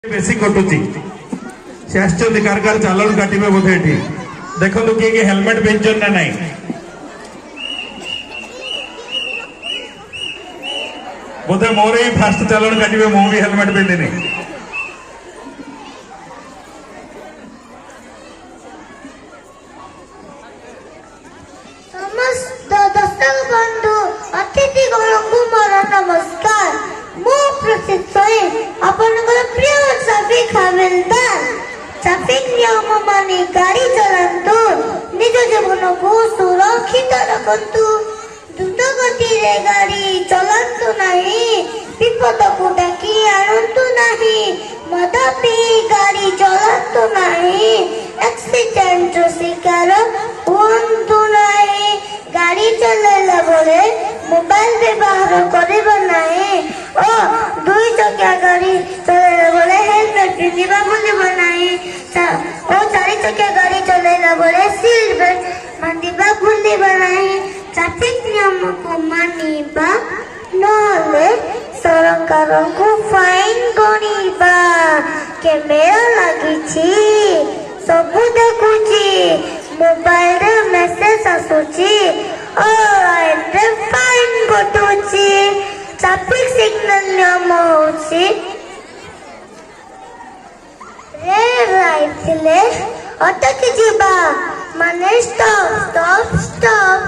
बेसी कटुची से आश्चर्य कार कार चालान काटिबे बोधे एठी देखंतु किए हेलमेट पिंचन ना नहीं बोधे मोर ही फास्ट चालान काटिबे मो भी हेलमेट पिंधिनी समस्त दर्शक बंधु अतिथि गणकु मोर नमस्कार मो प्रसिद्ध सोई आपनकर प्रिय ट्रैफिक हवलदार ट्रैफिक नियम मानि गाड़ी चलांतु निज जीवन को सुरक्षित रखंतु द्रुत गति रे गाड़ी चलांतु नहीं विपद को डाकी आणंतु नहीं मद पी गाड़ी चलांतु नहीं एक्सीडेंट शिकार हुंतु नहीं गाड़ी चलाइला बेले मोबाइल व्यवहार करिबा नहीं ओ दुई चकिया गाड़ी चलाइला बेले हेलमेट पिंधिबा भूलिबा नहीं ओ चारि चकिया गाड़ी चलाइला बेले सीट बेल्ट बांधिबा भूलिबा नहीं ट्रैफिक नियम को मानिबा नले सरकार को फाइन गणिबा कैमेरा लागिछि सब देखुछि मोबाइल रे मेसेज आसुछि ऑनलाइन रे फाइन कटुछि ट्रैफिक सिग्नल नियम होछि रेड लाइट थिले अटकी जिबा माने stop stop stop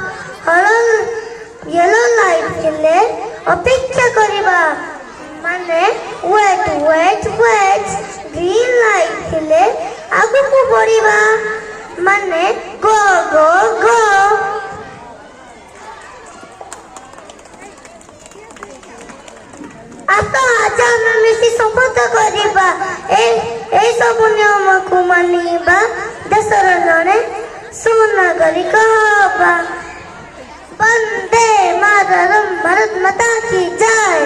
yellow light थिले अपेक्षा करिबा माने wait wait wait green light थिले आगु को बढ़िबा माने गो गो गो आता आज हम मिसी शपथ करिबा ए सब नियम को मानिबा देशर जने सुनागरिक हबा वंदे मातरम भारत माता की जय।